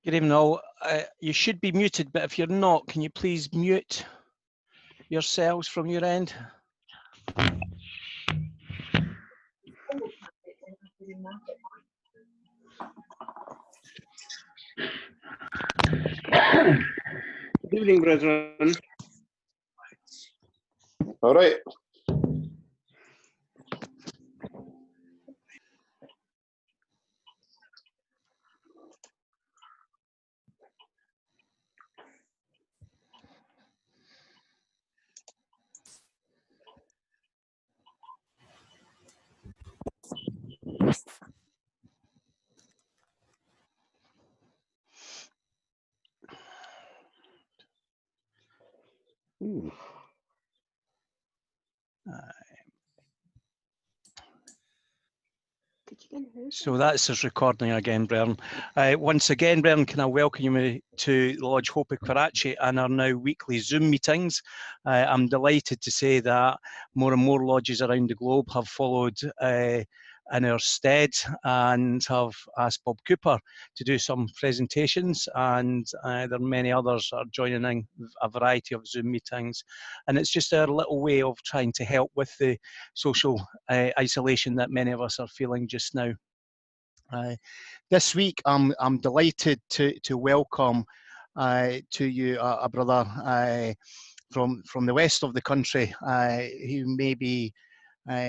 Good evening all. You should be muted, but if you're not, can you please mute yourselves from your end? Good evening, brethren. All right. So that's us recording again, Brennan. Once again, Brennan, can I welcome you to Lodge Hope Karachi and our now weekly Zoom meetings. I'm delighted to say that more and more lodges around the globe have followed in our stead and have asked Bob Cooper to do some presentations, and there are many others that are joining in a variety of Zoom meetings, and it's just our little way of trying to help with the social isolation that many of us are feeling just now. This week I'm delighted to welcome to you a brother from the west of the country who may be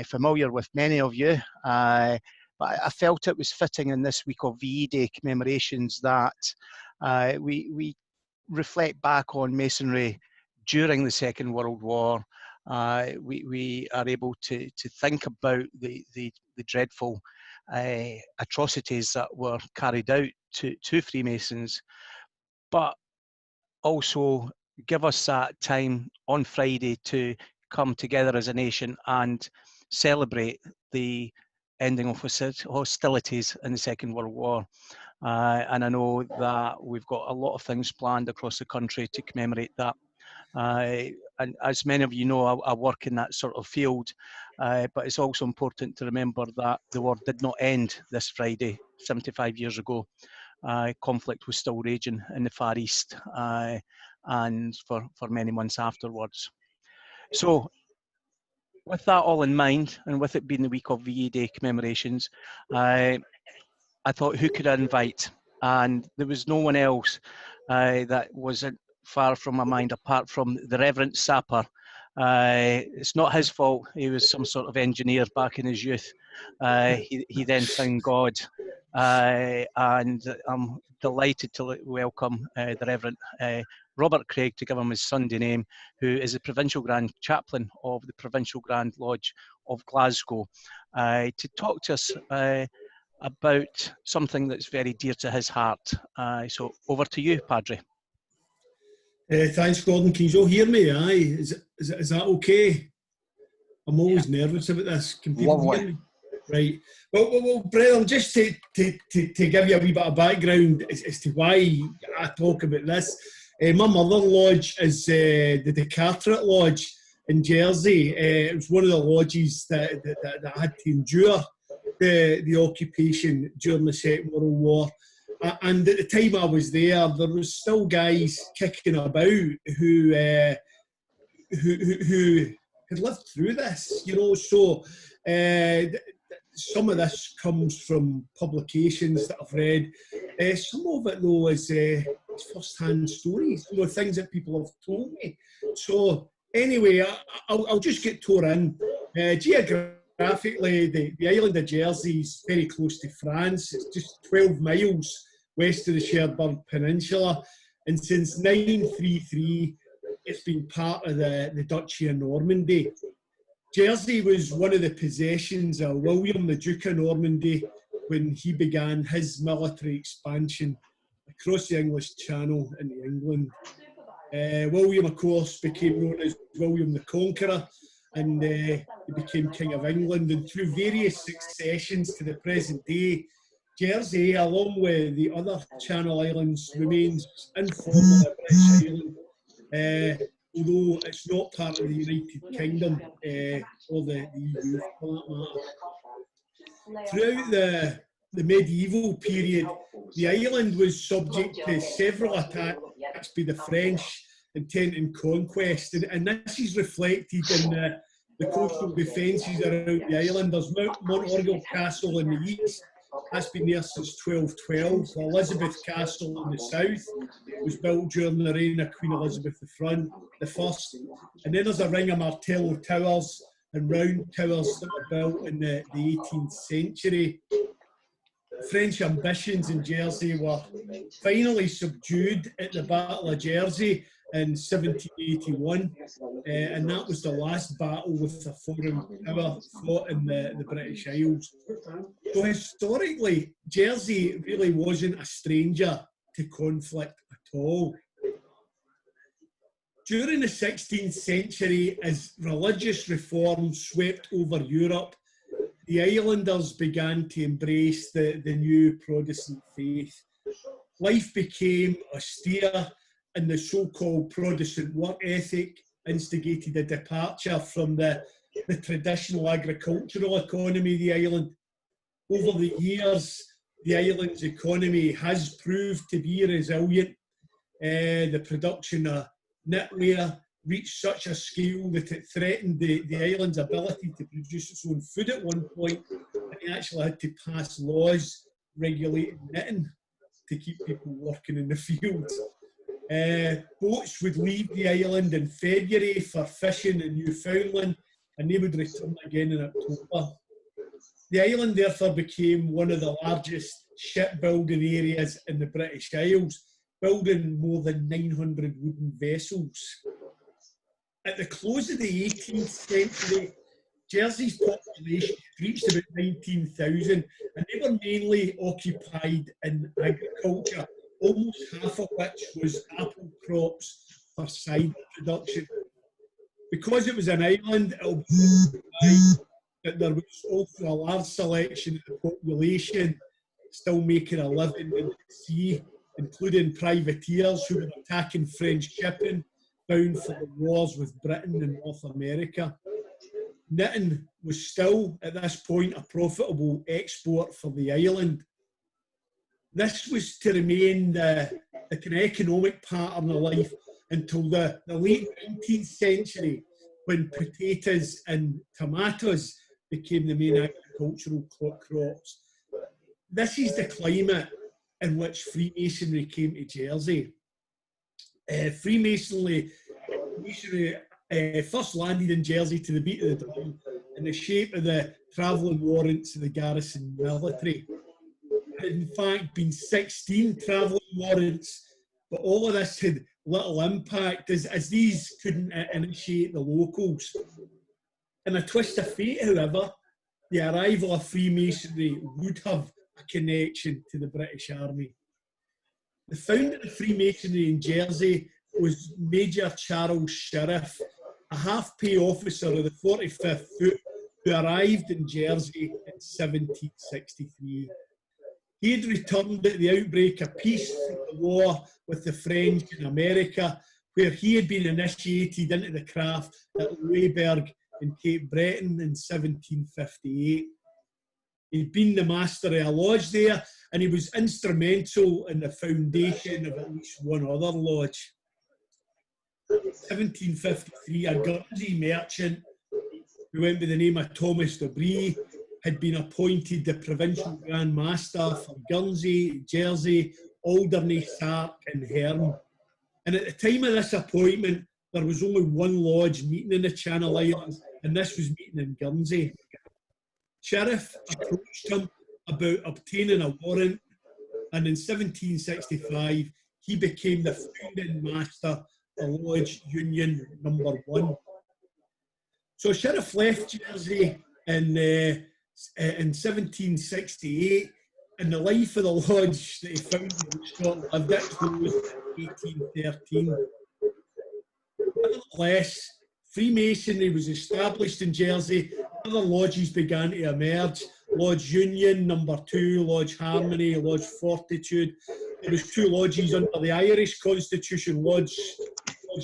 familiar with many of you, but I felt it was fitting in this week of VE Day commemorations that we reflect back on Masonry during the Second World War. We are able to think about the dreadful atrocities that were carried out to Freemasons, but also give us that time on Friday to come together as a nation and celebrate the ending of hostilities in the Second World War. And I know that we've got a lot of things planned across the country to commemorate that. And as many of you know, I work in that sort of field, but it's also important to remember that the war did not end this Friday, 75 years ago. Conflict was still raging in the Far East and for many months afterwards. So with that all in mind, and with it being the week of VE Day commemorations, I thought, who could I invite? And there was no one else that wasn't far from my mind apart from the Reverend Sapper. It's not his fault. He was some sort of engineer back in his youth. He then found God, and I'm delighted to welcome the Reverend Robert Craig, to give him his Sunday name, who is the Provincial Grand Chaplain of the Provincial Grand Lodge of Glasgow, to talk to us about something that's very dear to his heart. So over to you, Padre. Thanks, Gordon. Can you all hear me? Aye, is that okay? I'm always nervous about this. Can people hear me? Right. Well, Brennan, just to give you a wee bit of background as to why I talk about this. My mother lodge is the Carteret Lodge in Jersey. It was one of the lodges that had to endure the occupation during the Second World War. And at the time I was there was still guys kicking about who had lived through this, you know. So some of this comes from publications that I've read. Some of it, though, is first-hand stories, you know, things that people have told me. So anyway, I'll just get tore in. Geographically, the island of Jersey is very close to France. It's just 12 miles west of the Cherbourg Peninsula, and since 933 it's been part of the Duchy of Normandy. Jersey was one of the possessions of William the Duke of Normandy when he began his military expansion across the English Channel into England. William, of course, became known as William the Conqueror, and he became King of England. And through various successions to the present day, Jersey, along with the other Channel Islands, remains informally a British island, although it's not part of the United Kingdom or the EU for that matter. Throughout the medieval period, the island was subject to several attacks by the French intent on conquest, and this is reflected in the coastal defences around the island. There's Montorgueil Castle in the east. That's been there since 1212. Elizabeth Castle in the south was built during the reign of Queen Elizabeth I. And then there's a ring of Martello towers and round towers that were built in the 18th century. French ambitions in Jersey were finally subdued at the Battle of Jersey in 1781, and that was the last battle with a foreign power fought in the British Isles. So historically, Jersey really wasn't a stranger to conflict at all. During the 16th century, as religious reform swept over Europe, the islanders began to embrace the new Protestant faith. Life became austere, and the so-called Protestant work ethic instigated a departure from the traditional agricultural economy of the island. Over the years, the island's economy has proved to be resilient. The production of knitwear reached such a scale that it threatened the island's ability to produce its own food at one point, and they actually had to pass laws regulating knitting to keep people working in the fields. Boats would leave the island in February for fishing in Newfoundland, and they would return again in October. The island therefore became one of the largest shipbuilding areas in the British Isles, building more than 900 wooden vessels. At the close of the 18th century, Jersey's population reached about 19,000, and they were mainly occupied in agriculture, almost half of which was apple crops for cider production. Because it was an island, it'll be that there was also a large selection of the population still making a living in the sea, including privateers who were attacking French shipping bound for the wars with Britain and North America. Knitting was still, at this point, a profitable export for the island. This was to remain the kind of economic pattern of life until the late 19th century, when potatoes and tomatoes became the main agricultural crops. This is the climate in which Freemasonry came to Jersey. Freemasonry first landed in Jersey to the beat of the drum in the shape of the travelling warrants of the garrison military. There had in fact been 16 travelling warrants, but all of this had little impact as these couldn't initiate the locals. In a twist of fate, however, the arrival of Freemasonry would have a connection to the British Army. The founder of Freemasonry in Jersey was Major Charles Sheriff, a half-pay officer of the 45th Foot who arrived in Jersey in 1763. He had returned at the outbreak of peace from the war with the French in America, where he had been initiated into the craft at Louisbourg in Cape Breton in 1758. He'd been the master of a lodge there, and he was instrumental in the foundation of at least one other lodge. In 1753, a Guernsey merchant who went by the name of Thomas de Brie had been appointed the provincial Grand Master for Guernsey, Jersey, Alderney, Sark and Herm. And at the time of this appointment, there was only one lodge meeting in the Channel Islands, and this was meeting in Guernsey. Sheriff approached him about obtaining a warrant, and in 1765, he became the founding master of Lodge Union No. 1. So Sheriff left Jersey in 1768, in the life of the lodge that he founded in Scotland, that closed in 1813. Nevertheless, Freemasonry was established in Jersey. Other lodges began to emerge. Lodge Union, number 2, Lodge Harmony, Lodge Fortitude. There was 2 lodges under the Irish Constitution, Lodge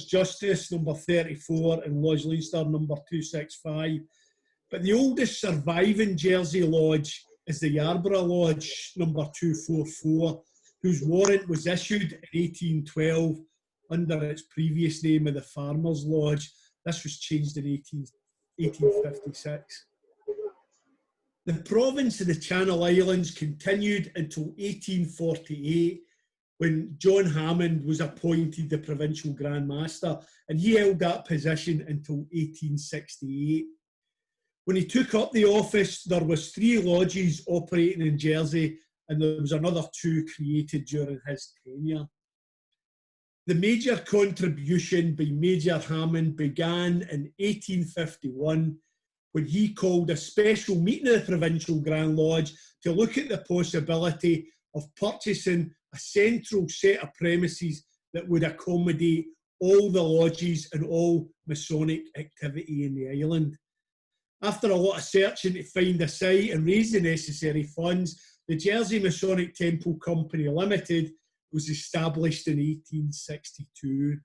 Justice, number 34, and Lodge Leinster, number 265. But the oldest surviving Jersey lodge is the Yarborough Lodge, number 244, whose warrant was issued in 1812 under its previous name of the Farmers' Lodge. This was changed in 1856. The province of the Channel Islands continued until 1848, when John Hammond was appointed the Provincial Grand Master, and he held that position until 1868. When he took up the office, there was 3 lodges operating in Jersey, and there was another 2 created during his tenure. The major contribution by Major Hammond began in 1851, when he called a special meeting of the Provincial Grand Lodge to look at the possibility of purchasing a central set of premises that would accommodate all the lodges and all Masonic activity in the island. After a lot of searching to find a site and raise the necessary funds, the Jersey Masonic Temple Company Limited was established in 1862.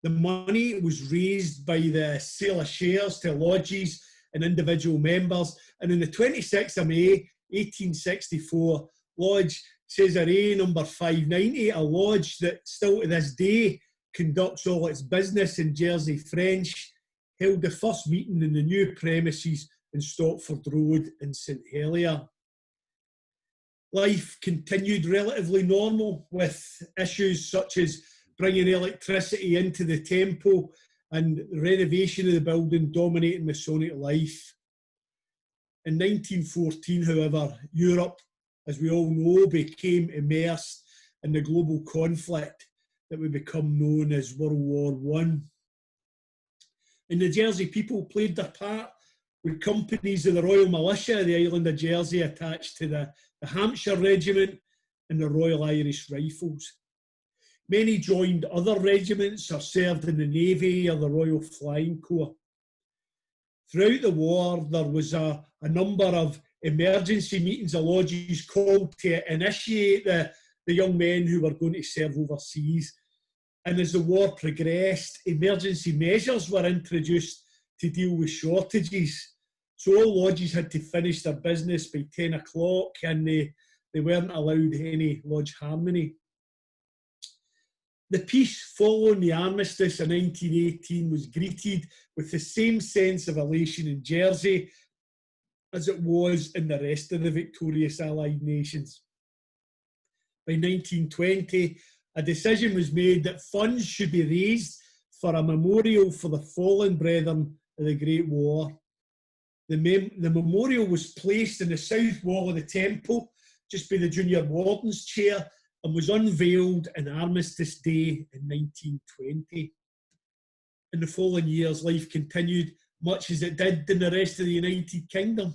The money was raised by the sale of shares to lodges and individual members, and on the 26th of May 1864, Lodge Cesare number 590, a lodge that still to this day conducts all its business in Jersey French, held the first meeting in the new premises in Stopford Road in St Helier. Life continued relatively normal, with issues such as bringing electricity into the temple and the renovation of the building dominating Masonic life. In 1914, however, Europe, as we all know, became immersed in the global conflict that would become known as World War I. And the Jersey people played their part with companies of the Royal Militia of the island of Jersey attached to the Hampshire Regiment and the Royal Irish Rifles. Many joined other regiments or served in the Navy or the Royal Flying Corps. Throughout the war, there was a number of emergency meetings of lodges called to initiate the young men who were going to serve overseas. And as the war progressed, emergency measures were introduced to deal with shortages. So all lodges had to finish their business by 10 o'clock, and they weren't allowed any lodge harmony. The peace following the armistice in 1918 was greeted with the same sense of elation in Jersey as it was in the rest of the victorious Allied nations. By 1920, a decision was made that funds should be raised for a memorial for the fallen brethren of the Great War. The memorial was placed in the south wall of the temple, just by the junior warden's chair, and was unveiled on Armistice Day in 1920. In the following years, life continued much as it did in the rest of the United Kingdom.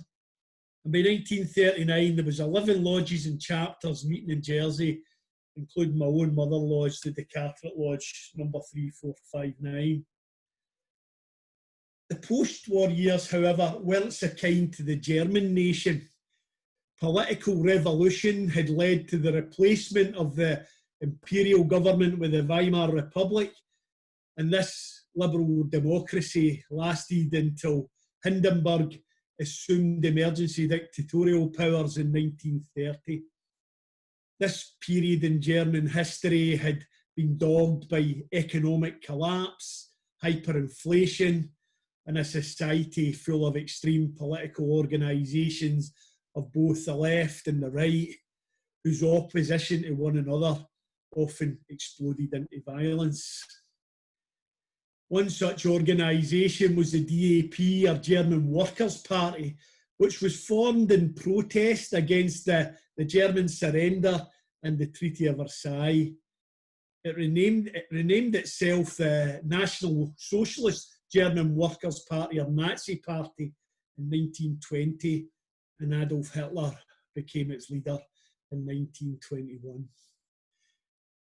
And by 1939, there was 11 lodges and chapters meeting in Jersey, including my own mother lodge, the Carteret Lodge, number 3459. The post-war years, however, weren't so kind to the German nation. Political revolution had led to the replacement of the imperial government with the Weimar Republic, and this liberal democracy lasted until Hindenburg assumed emergency dictatorial powers in 1930. This period in German history had been dogged by economic collapse, hyperinflation, and a society full of extreme political organisations of both the left and the right, whose opposition to one another often exploded into violence. One such organisation was the DAP, or German Workers' Party, which was formed in protest against the German surrender and the Treaty of Versailles. It renamed itself the National Socialist German Workers' Party, or Nazi Party, in 1920, and Adolf Hitler became its leader in 1921.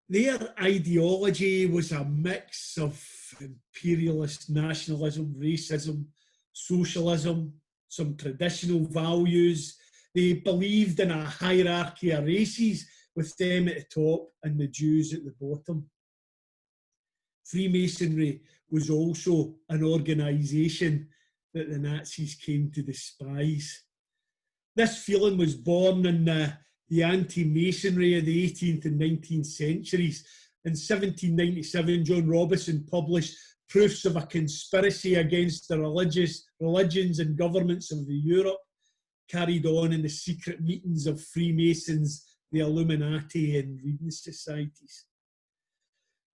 Their ideology was a mix of imperialist nationalism, racism, socialism, some traditional values. They believed in a hierarchy of races, with them at the top and the Jews at the bottom. Freemasonry was also an organisation that the Nazis came to despise. This feeling was born in the anti-Masonry of the 18th and 19th centuries. In 1797, John Robinson published Proofs of a Conspiracy Against the Religions and Governments of the Europe, carried on in the secret meetings of Freemasons, the Illuminati and reading societies.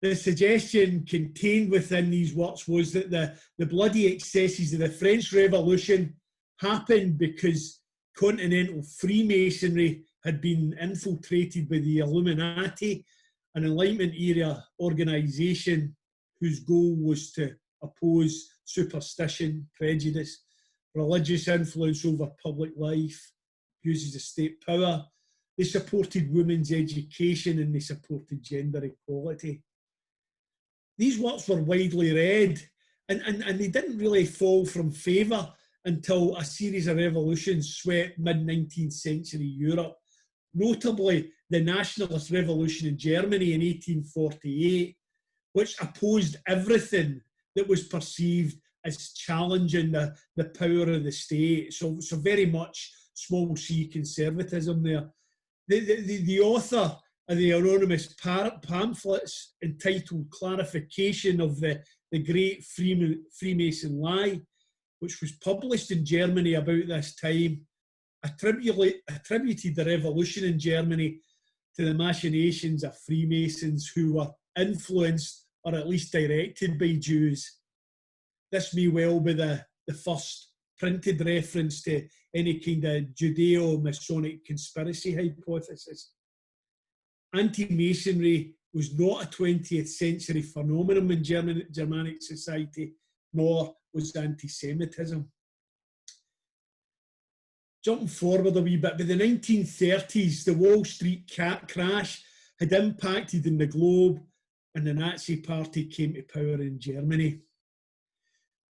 The suggestion contained within these works was that the bloody excesses of the French Revolution happened because continental Freemasonry had been infiltrated by the Illuminati, an Enlightenment era organisation whose goal was to oppose superstition, prejudice, religious influence over public life, abuses of state power. They supported women's education and they supported gender equality. These works were widely read and they didn't really fall from favour until a series of revolutions swept mid-19th century Europe, notably the Nationalist Revolution in Germany in 1848, which opposed everything that was perceived as challenging the power of the state. So very much small c conservatism there. The author of the anonymous pamphlets entitled Clarification of the Great Freemason Lie, which was published in Germany about this time, attributed the revolution in Germany to the machinations of Freemasons who were influenced or at least directed by Jews. This may well be the first printed reference to any kind of Judeo-Masonic conspiracy hypothesis. Anti-Masonry was not a 20th century phenomenon in Germanic society, nor was anti-Semitism. Jumping forward a wee bit, by the 1930s, the Wall Street crash had impacted in the globe and the Nazi Party came to power in Germany.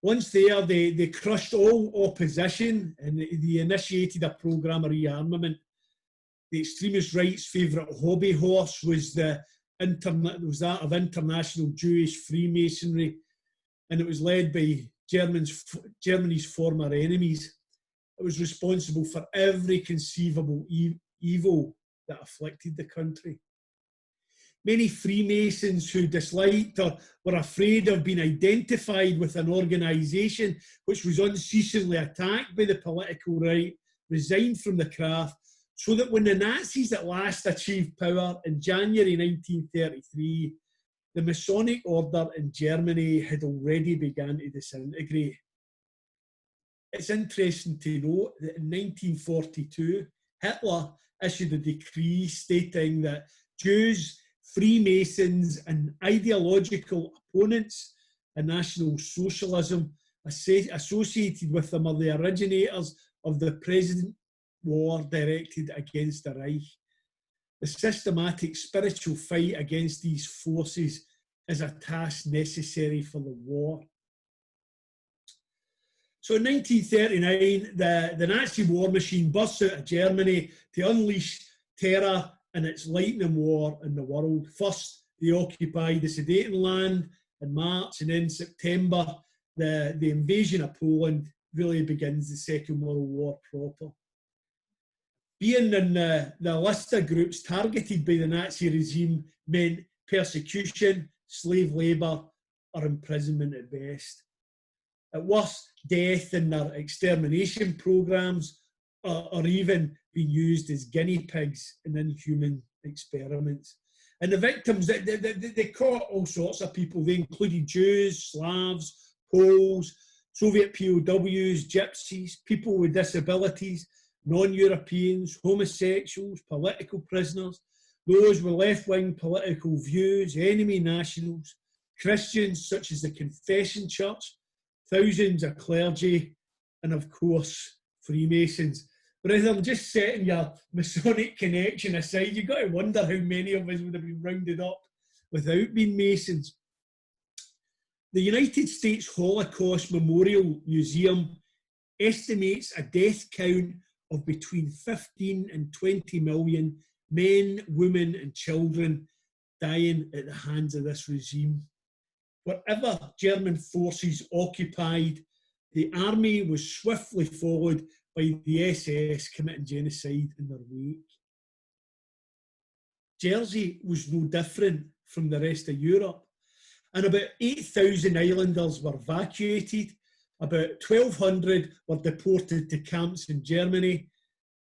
Once there, they crushed all opposition and they initiated a programme of rearmament. The extremist right's favourite hobby horse was that of international Jewish Freemasonry, and it was led by Germany's former enemies. It was responsible for every conceivable evil that afflicted the country. Many Freemasons who disliked or were afraid of being identified with an organisation which was unceasingly attacked by the political right resigned from the craft, so that when the Nazis at last achieved power in January 1933, the Masonic order in Germany had already begun to disintegrate. It's interesting to note that in 1942, Hitler issued a decree stating that Jews, Freemasons and ideological opponents of National Socialism associated with them are the originators of the present war directed against the Reich. The systematic spiritual fight against these forces is a task necessary for the war. So in 1939, the Nazi war machine bursts out of Germany to unleash terror in its lightning war in the world. First, they occupied the Sudetenland in March, and in September, the invasion of Poland really begins the Second World War proper. Being in the list of groups targeted by the Nazi regime meant persecution, slave labour, or imprisonment at best. At worst, death in their extermination programmes, or even being used as guinea pigs in inhuman experiments. And the victims, they caught all sorts of people. They included Jews, Slavs, Poles, Soviet POWs, Gypsies, people with disabilities, non-Europeans, homosexuals, political prisoners, those with left-wing political views, enemy nationals, Christians such as the Confession Church, thousands of clergy, and of course, Freemasons. Brethren, just setting your Masonic connection aside, you've got to wonder how many of us would have been rounded up without being Masons. The United States Holocaust Memorial Museum estimates a death count of between 15 and 20 million men, women and children dying at the hands of this regime. Wherever German forces occupied, the army was swiftly followed by the SS committing genocide in their wake. Jersey was no different from the rest of Europe, and about 8,000 islanders were evacuated, about 1,200 were deported to camps in Germany,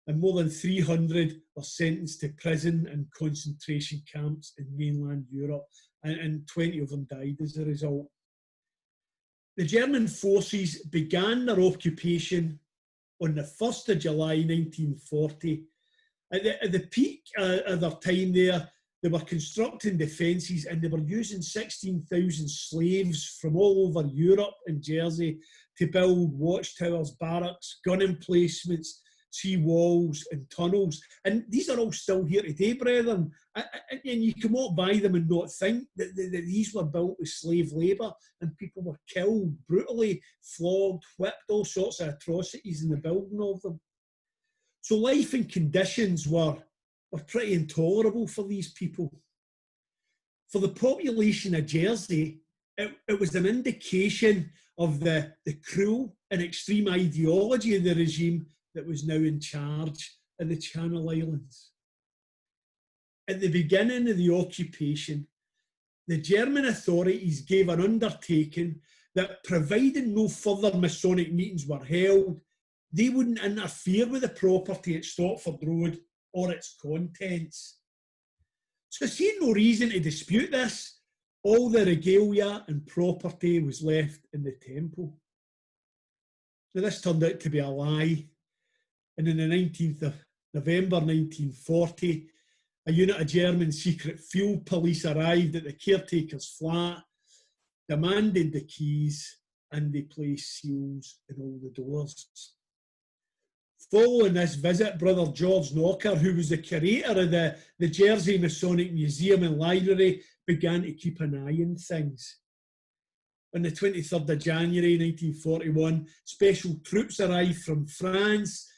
and more than 300 were sentenced to prison and concentration camps in mainland Europe, and 20 of them died as a result. The German forces began their occupation on the 1st of July 1940. At the peak of their time there, they were constructing defences and they were using 16,000 slaves from all over Europe and Jersey to build watchtowers, barracks, gun emplacements, sea walls and tunnels. And these are all still here today, brethren. And you can walk by them and not think that these were built with slave labour, and people were killed, brutally flogged, whipped, all sorts of atrocities in the building of them. So life and conditions were pretty intolerable for these people. For the population of Jersey, it was an indication of the cruel and extreme ideology of the regime that was now in charge of the Channel Islands. At the beginning of the occupation, the German authorities gave an undertaking that providing no further Masonic meetings were held, they wouldn't interfere with the property at Stopford Road or its contents. So seeing no reason to dispute this, all the regalia and property was left in the temple. Now this turned out to be a lie, and on the 19th of November 1940, a unit of German secret field police arrived at the caretaker's flat, demanded the keys, and they placed seals in all the doors. Following this visit, Brother George Knocker, who was the curator of the Jersey Masonic Museum and Library, began to keep an eye on things. On the 23rd of January 1941, special troops arrived from France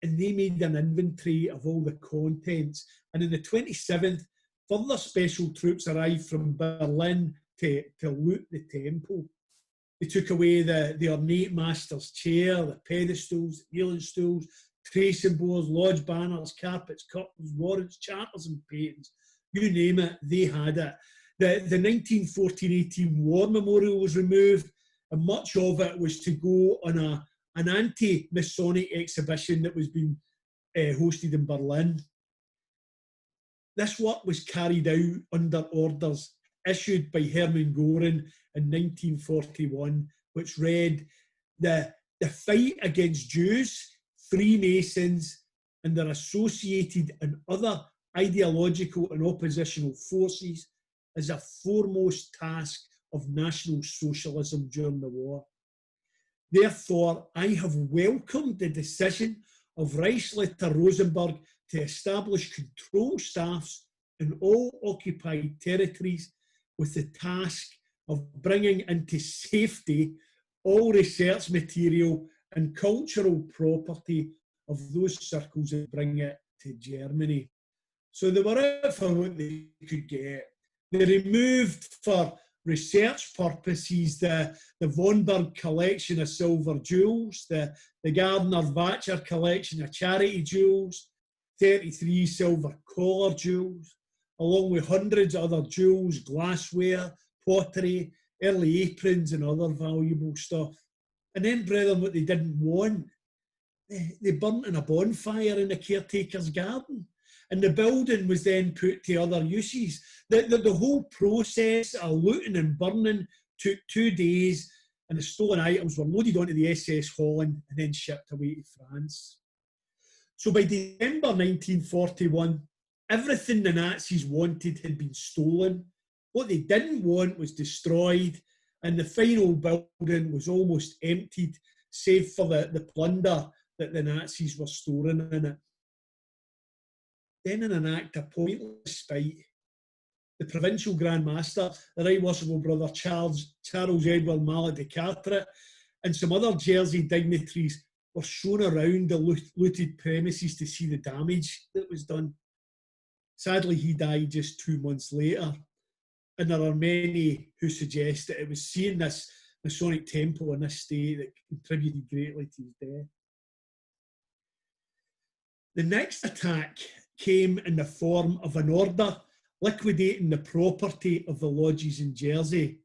and they made an inventory of all the contents. And on the 27th, further special troops arrived from Berlin to loot the temple. They took away the ornate master's chair, the pedestals, kneeling stools, tracing boards, lodge banners, carpets, curtains, warrants, charters and patents. You name it, they had it. The 1914-18 war memorial was removed, and much of it was to go on an anti-Masonic exhibition that was being hosted in Berlin. This work was carried out under orders issued by Hermann Göring in 1941, which read, the fight against Jews, Freemasons, and their associated and other ideological and oppositional forces is a foremost task of National Socialism during the war. Therefore, I have welcomed the decision of Reichsleiter Rosenberg to establish control staffs in all occupied territories with the task of bringing into safety all research material and cultural property of those circles and bring it to Germany. So they were out for what they could get. They removed for research purposes the von Berg collection of silver jewels, the Gardner-Vacher collection of charity jewels, 33 silver collar jewels, along with hundreds of other jewels, glassware, pottery, early aprons and other valuable stuff. And then, brethren, what they didn't want, they burnt in a bonfire in the caretaker's garden. And the building was then put to other uses. The whole process of looting and burning took 2 days, and the stolen items were loaded onto the SS Holland and then shipped away to France. So by December 1941, everything the Nazis wanted had been stolen. What they didn't want was destroyed, and the final building was almost emptied, save for the plunder that the Nazis were storing in it. Then, in an act of pointless spite, the provincial Grand Master, the Right Worshipful Brother Charles Edward Mallet de Carteret, and some other Jersey dignitaries were shown around the looted premises to see the damage that was done. Sadly, he died just 2 months later, and there are many who suggest that it was seeing this Masonic temple in this state that contributed greatly to his death. The next attack came in the form of an order liquidating the property of the lodges in Jersey.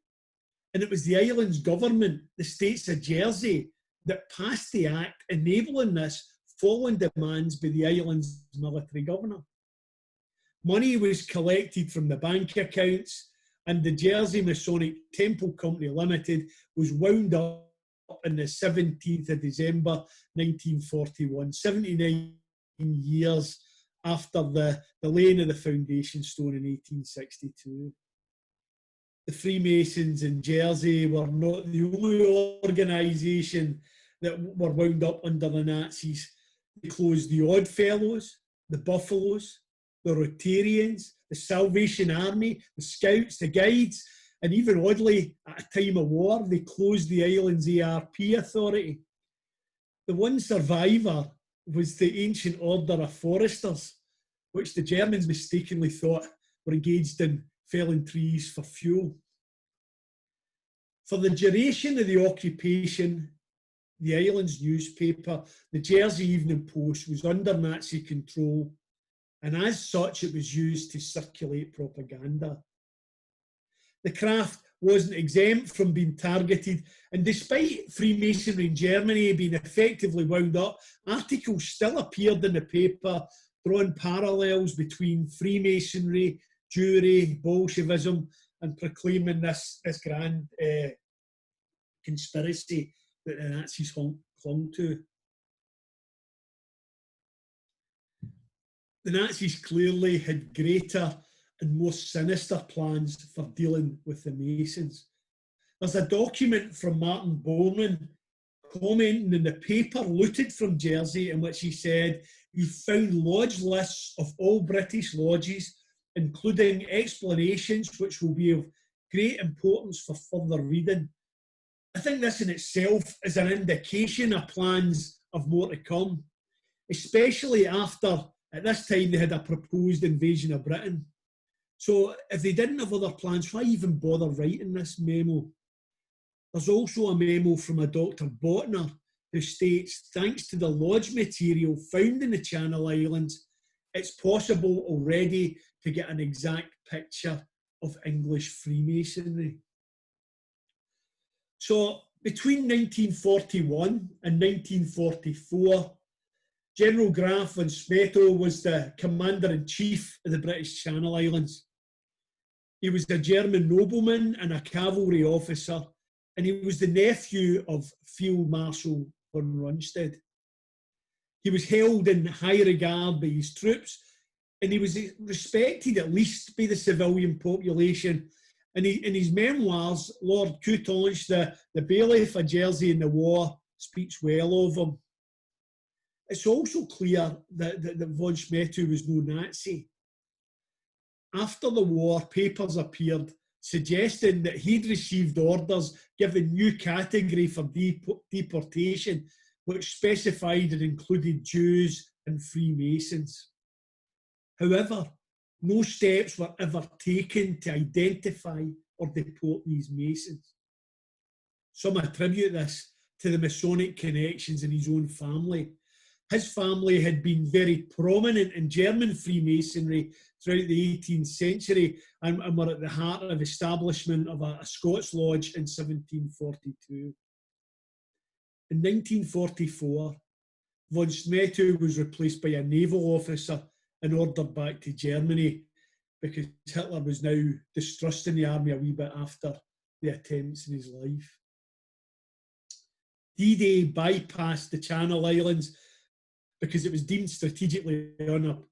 And it was the island's government, the States of Jersey, that passed the act enabling this following demands by the island's military governor. Money was collected from the bank accounts, and the Jersey Masonic Temple Company Limited was wound up on the 17th of December 1941, 79 years after the laying of the foundation stone in 1862. The Freemasons in Jersey were not the only organisation that were wound up under the Nazis. They closed the Odd Fellows, the Buffaloes, the Rotarians, the Salvation Army, the Scouts, the Guides, and even oddly, at a time of war, they closed the island's ARP authority. The one survivor was the Ancient Order of Foresters, which the Germans mistakenly thought were engaged in felling trees for fuel. For the duration of the occupation, the island's newspaper, the Jersey Evening Post, was under Nazi control, and as such it was used to circulate propaganda. The craft wasn't exempt from being targeted, and despite Freemasonry in Germany being effectively wound up, articles still appeared in the paper drawing parallels between Freemasonry, Jewry, Bolshevism, and proclaiming this grand conspiracy that the Nazis clung to. The Nazis clearly had greater and more sinister plans for dealing with the Masons. There's a document from Martin Bowman commenting in the paper looted from Jersey in which he said, "We found lodge lists of all British lodges, including explanations which will be of great importance for further reading." I think this in itself is an indication of plans of more to come, especially after, at this time, they had a proposed invasion of Britain. So if they didn't have other plans, why even bother writing this memo? There's also a memo from a Dr. Botner who states, thanks to the lodge material found in the Channel Islands, it's possible already to get an exact picture of English Freemasonry. So between 1941 and 1944, General Graf von Smeto was the Commander-in-Chief of the British Channel Islands. He was a German nobleman and a cavalry officer, and he was the nephew of Field Marshal von Rundstedt. He was held in high regard by his troops, and he was respected at least by the civilian population. And in his memoirs, Lord Coutange, the bailiff of Jersey in the war, speaks well of him. It's also clear that von Smeto was no Nazi. After the war, papers appeared suggesting that he'd received orders giving new category for deportation, which specified and included Jews and Freemasons. However, no steps were ever taken to identify or deport these Masons. Some attribute this to the Masonic connections in his own family. His family had been very prominent in German Freemasonry throughout the 18th century and were at the heart of establishment of a Scots lodge in 1742. In 1944, von Smeto was replaced by a naval officer and ordered back to Germany because Hitler was now distrusting the army a wee bit after the attempts in his life. D-Day bypassed the Channel Islands because it was deemed strategically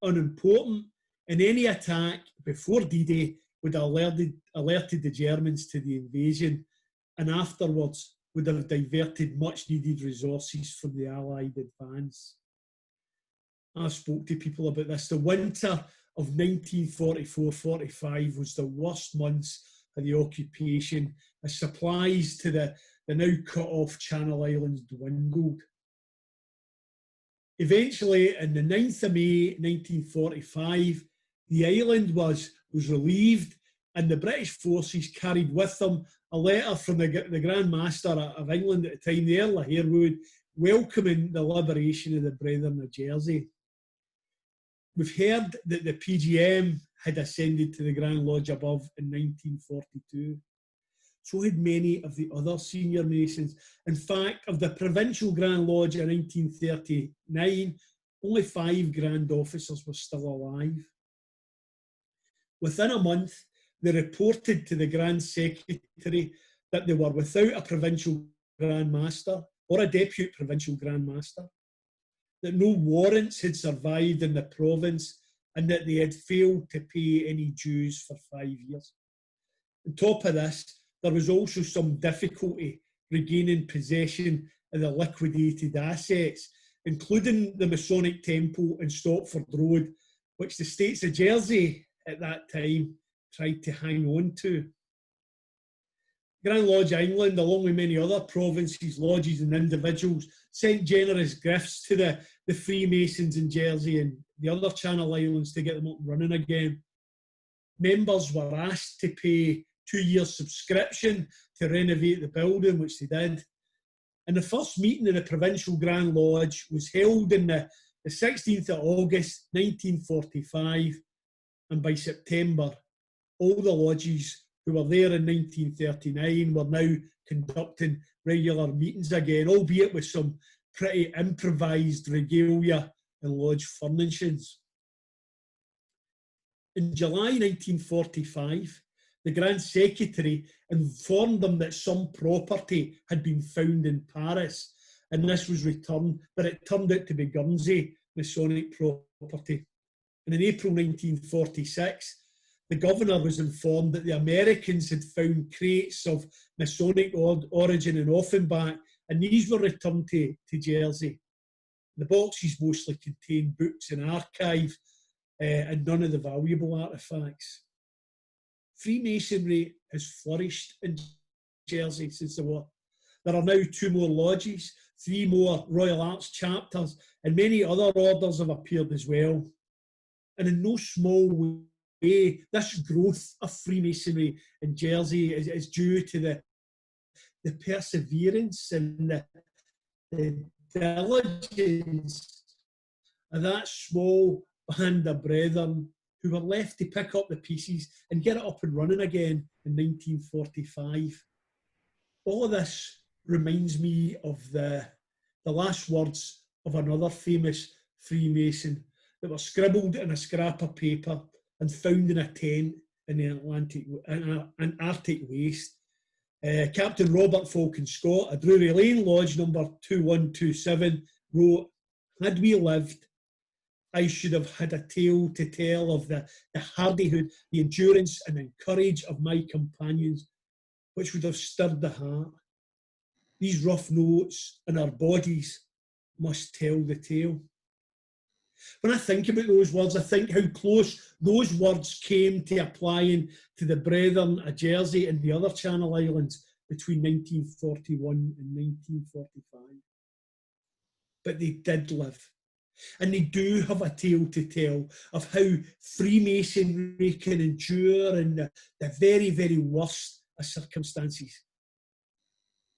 unimportant, and any attack before D-Day would have alerted the Germans to the invasion, and afterwards would have diverted much needed resources from the Allied advance. I spoke to people about this. The winter of 1944-45 was the worst months of the occupation, as supplies to the now cut off Channel Islands dwindled. Eventually, on the 9th of May 1945, the island was relieved, and the British forces carried with them a letter from the Grand Master of England at the time, the Earl of Harewood, welcoming the liberation of the Brethren of Jersey. We've heard that the PGM had ascended to the Grand Lodge above in 1942. So had many of the other senior Masons. In fact, of the Provincial Grand Lodge in 1939, only 5 Grand Officers were still alive. Within a month, they reported to the Grand Secretary that they were without a Provincial Grand Master or a Deputy Provincial Grand Master, that no warrants had survived in the province, and that they had failed to pay any dues for 5 years. On top of this, there was also some difficulty regaining possession of the liquidated assets, including the Masonic Temple in Stopford Road, which the States of Jersey at that time tried to hang on to. Grand Lodge England, along with many other provinces, lodges and individuals, sent generous gifts to the Freemasons in Jersey and the other Channel Islands to get them up and running again. Members were asked to pay 2 years subscription to renovate the building, which they did. And the first meeting of the Provincial Grand Lodge was held on the 16th of August 1945, and by September, all the lodges who were there in 1939 were now conducting regular meetings again, albeit with some pretty improvised regalia and lodge furnishings. In July 1945, the Grand Secretary informed them that some property had been found in Paris, and this was returned, but it turned out to be Guernsey Masonic property. And in April 1946, the governor was informed that the Americans had found crates of Masonic origin in Offenbach, and these were returned to Jersey. The boxes mostly contained books and archive, and none of the valuable artefacts. Freemasonry has flourished in Jersey since the war. There are now 2 more lodges, 3 more Royal Arts chapters, and many other orders have appeared as well. And in no small way, this growth of Freemasonry in Jersey is due to the perseverance and the diligence of that small band of brethren who were left to pick up the pieces and get it up and running again in 1945. All of this reminds me of the last words of another famous Freemason that were scribbled in a scrap of paper and found in a tent in the Arctic waste. Captain Robert Falcon Scott, at Drury Lane Lodge number 2127, wrote, "Had we lived, I should have had a tale to tell of the hardihood, the endurance and the courage of my companions, which would have stirred the heart. These rough notes in our bodies must tell the tale." When I think about those words, I think how close those words came to applying to the Brethren of Jersey and the other Channel Islands between 1941 and 1945. But they did live. And they do have a tale to tell of how Freemasonry can endure in the very, very worst of circumstances.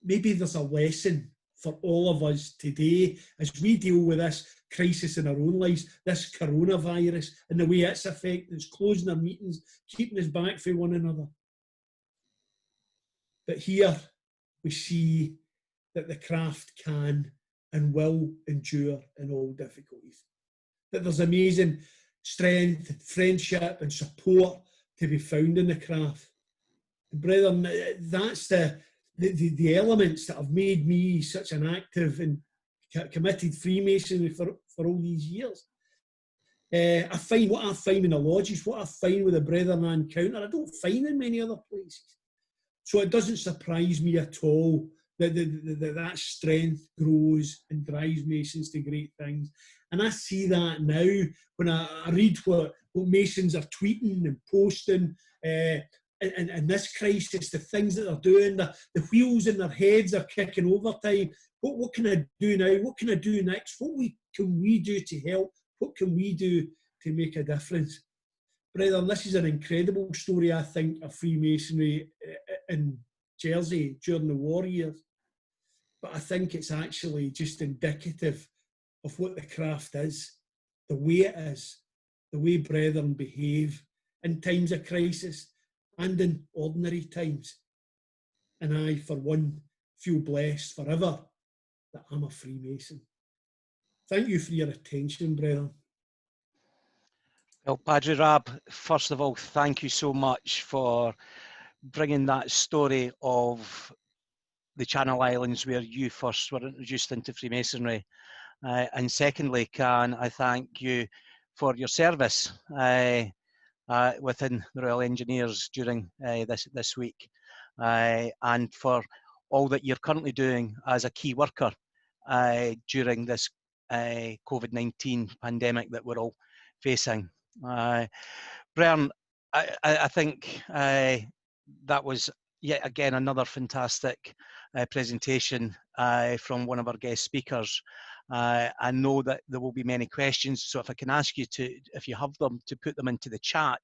Maybe there's a lesson for all of us today as we deal with this crisis in our own lives, this coronavirus, and the way it's affecting us, closing our meetings, keeping us back from one another. But here we see that the craft can and will endure in all difficulties. That there's amazing strength, friendship and support to be found in the craft. And brethren, that's the elements that have made me such an active and committed Freemasonry for all these years. I find what I find in the lodges, what I find with the Brethren I encounter, I don't find in many other places. So it doesn't surprise me at all that strength grows and drives Masons to great things. And I see that now when I read what Masons are tweeting and posting in this crisis, the things that they're doing, the wheels in their heads are kicking overtime. What can I do now? What can I do next? Can we do to help? What can we do to make a difference? Brethren, this is an incredible story, I think, of Freemasonry in Jersey during the war years. But I think it's actually just indicative of what the craft is, the way it is, the way brethren behave in times of crisis and in ordinary times. And I, for one, feel blessed forever that I'm a Freemason. Thank you for your attention, brethren. Well, Padre Rab, first of all, thank you so much for bringing that story of the Channel Islands where you first were introduced into Freemasonry. And secondly, can I thank you for your service within the Royal Engineers during this week, and for all that you're currently doing as a key worker during this COVID-19 pandemic that we're all facing. Brian, I think that was yet again another fantastic presentation from one of our guest speakers. I know that there will be many questions, so if I can ask you to, if you have them, to put them into the chat,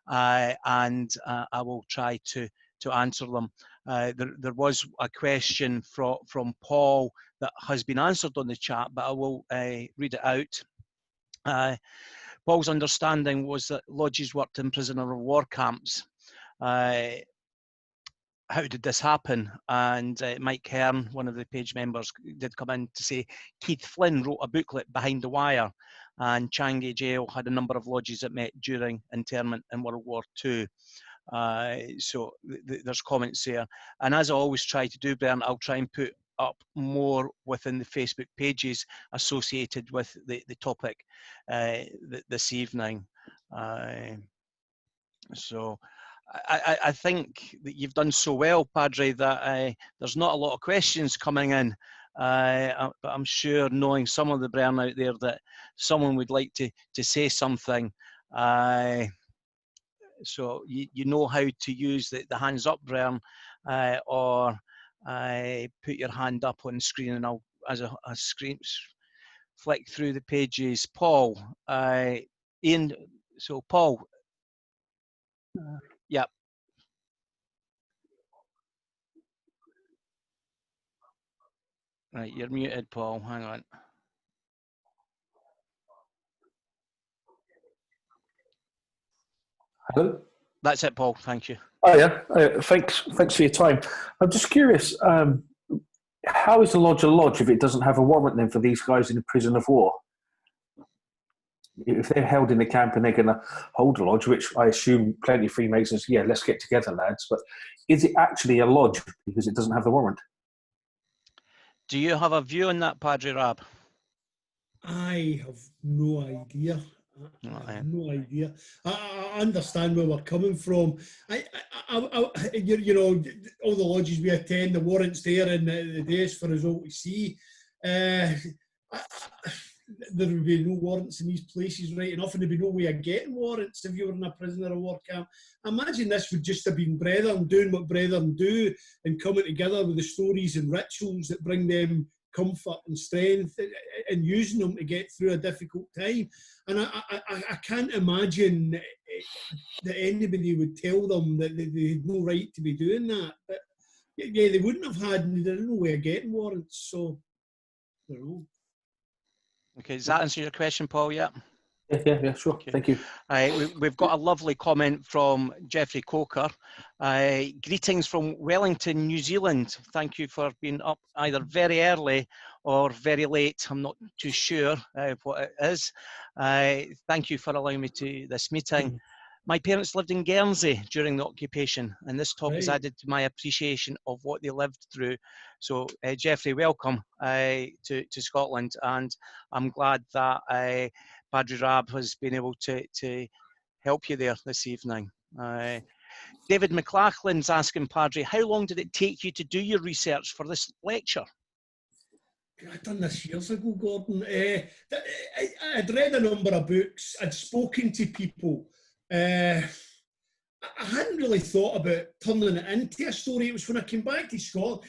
and I will try to answer them. There was a question from Paul that has been answered on the chat, but I will read it out. Paul's understanding was that lodges worked in prisoner of war camps. How did this happen? And Mike Hearn, one of the page members, did come in to say Keith Flynn wrote a booklet, Behind the Wire, and Changi Jail had a number of lodges that met during internment in World War II. So there's comments there. And as I always try to do, Brian, I'll try and put up more within the Facebook pages associated with the topic this evening. So I think that you've done so well, Padre, that there's not a lot of questions coming in. But I'm sure, knowing some of the Brian out there, that someone would like to say something. So you know how to use the hands up, Brian, or put your hand up on screen, and I'll, as a screen, flick through the pages. Paul, Ian, so Paul, yeah. Right, you're muted, Paul, hang on. Hello? That's it, Paul, thank you. Oh yeah, thanks for your time. I'm just curious, how is the lodge a lodge if it doesn't have a warrant then for these guys in the prison of war? If they're held in the camp and they're going to hold a lodge, which I assume plenty of Freemasons, yeah, let's get together, lads, but is it actually a lodge because it doesn't have the warrant? Do you have a view on that, Padre Rab? I have no idea. I have no idea. I understand where we're coming from. You know, all the lodges we attend, the warrants there and the days for us all to see. There would be no warrants in these places, right enough, and there'd be no way of getting warrants if you were in a prisoner of war camp. I imagine this would just have been brethren doing what brethren do and coming together with the stories and rituals that bring them comfort and strength and using them to get through a difficult time. And I can't imagine that anybody would tell them that they had no right to be doing that. But yeah, they wouldn't have had, there's no way of getting warrants, so I don't know. Okay, does that answer your question, Paul? Yeah. Yeah, sure. Okay. Thank you. We've got a lovely comment from Jeffrey Coker. Greetings from Wellington, New Zealand. Thank you for being up either very early or very late. I'm not too sure what it is. Thank you for allowing me to this meeting. My parents lived in Guernsey during the occupation, and this talk has added to my appreciation of what they lived through. So, Jeffrey, welcome to Scotland, and I'm glad that Padre Rab has been able to help you there this evening. David McLachlan's asking, Padre, how long did it take you to do your research for this lecture? I'd done this years ago, Gordon. I'd read a number of books. I'd spoken to people. I hadn't really thought about turning it into a story. It was when I came back to Scotland.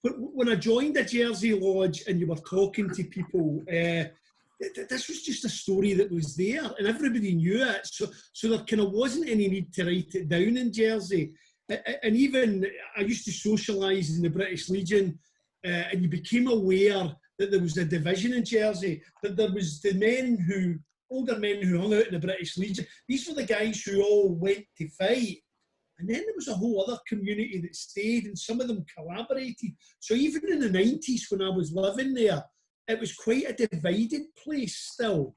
When I joined the Jersey Lodge and you were talking to people, this was just a story that was there and everybody knew it. So there kind of wasn't any need to write it down in Jersey. And even I used to socialise in the British Legion, and you became aware that there was a division in Jersey, that there was the older men who hung out in the British Legion. These were the guys who all went to fight. And then there was a whole other community that stayed, and some of them collaborated. So even in the 90s when I was living there, it was quite a divided place still.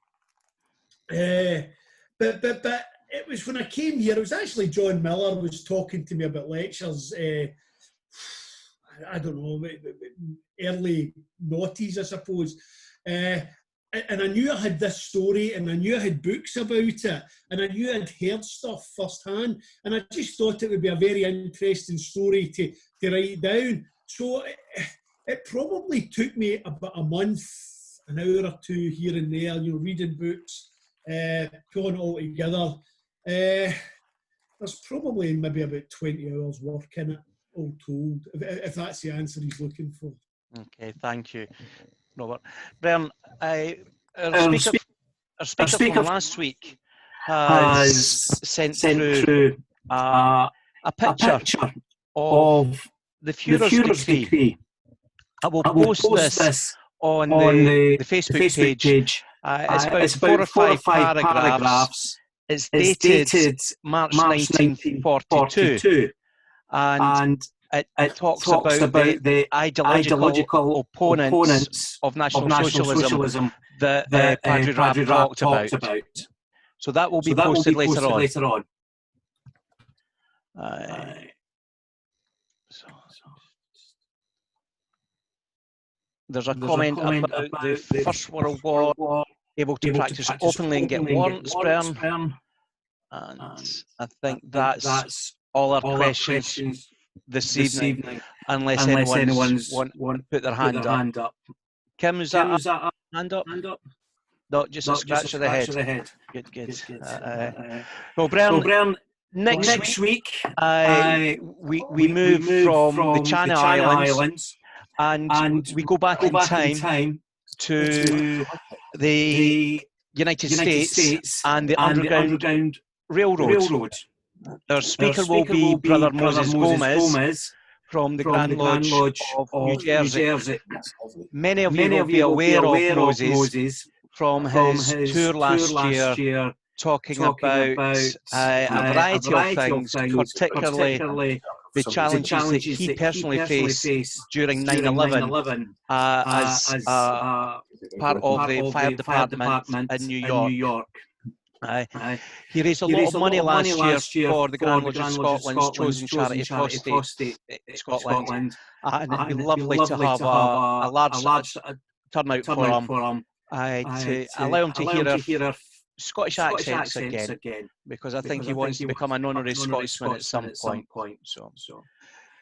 But it was when I came here, it was actually John Miller was talking to me about lectures, I don't know, early noughties, I suppose. And I knew I had this story, and I knew I had books about it, and I knew I'd heard stuff firsthand, and I just thought it would be a very interesting story to write down. So it probably took me about a month, an hour or two here and there, reading books, pulling it all together. There's probably maybe about 20 hours work in it, all told, if that's the answer he's looking for. Okay, thank you, Robert. Bern, our speaker from last week has sent through a picture of the Führer's decree. I will post this on the Facebook page. It's about 4 or 5 paragraphs. It's dated March 1942. And it talks about the ideological opponents of National Socialism that Padre Rab talked about. So that will be posted later on. There's a comment about the First World War, able to practice openly and get warrants, Bern. And I think that's all our questions this evening, unless anyone's want to put their hand up. Kim, is that a hand up? Not just a scratch of the head. Good. Well, Bern, next week we move from the Channel Islands and we go back in time to the United States and the Underground Railroad. Our speaker will be Brother Moses Gomez from the Grand Lodge of New Jersey. Many of you will be aware of Moses from his tour last year, talking about a variety of things, particularly the challenges that he personally faced during 9/11 as part of the fire department in New York. He raised a lot of money last year for the Grand Lodge of Scotland's chosen charity of prostate Scotland, and it'd be lovely to have a large turnout for him to allow him to hear our Scottish accents again, because I think he wants to become an honorary Scotsman at some point. So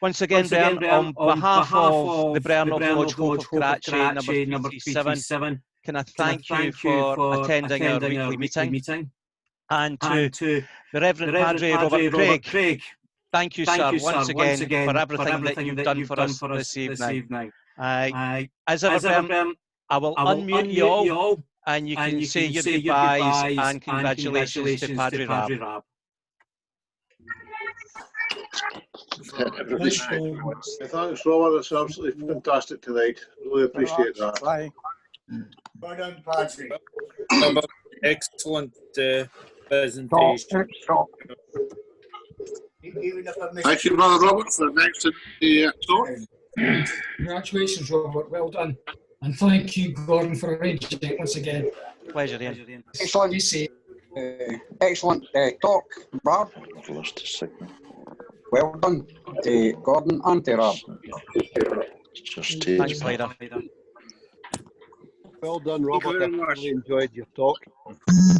once again, Bern, on behalf of the Bern of Lodge Hope of Karachi, number 337, can I thank you for attending our weekly meeting? And to the Reverend Padre Robert Craig, thank you, sir, once again for everything that you've done for us this evening. As ever, Bern, I will unmute you all, and you can say your goodbyes and congratulations to Padre Rab. Thanks, Robert. It's absolutely fantastic tonight. Really appreciate that. Bye. Well done, Padre. Excellent presentation. Thank you, Brother Robert, for the next talk. Congratulations, Robert. Well done. And thank you, Gordon, for arranging it once again. Pleasure, Ian. Excellent talk, Rob. Well done to Gordon and to Rob. Thanks, later. Well done, Robert. I really enjoyed your talk.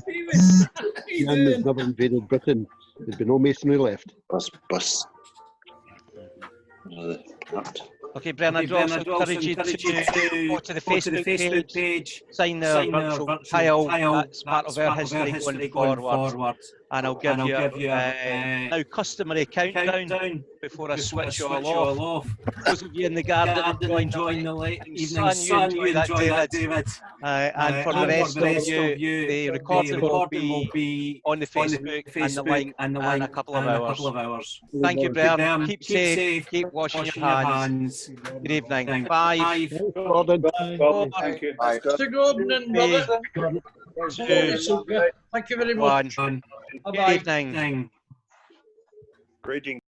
Ian has never invaded Britain. There'd be no masonry left. Bus. Okay, Brennan, I'd also encourage you to go to the Facebook page, sign their virtual tile. That's part of our history going forward. And I'll give you now customary countdown before I switch you all off. Those of you in the garden enjoying the late evening sun, you enjoy that, David. And for the rest of you, the recording will be on the Facebook and the link in a couple of hours. Thank you, Brennan. Keep safe. Keep washing your hands. Good evening. 5, Gordon. 4, Thank you. Mr. Gordon and brother. 2, Thank you very much. 1. Good evening. Great.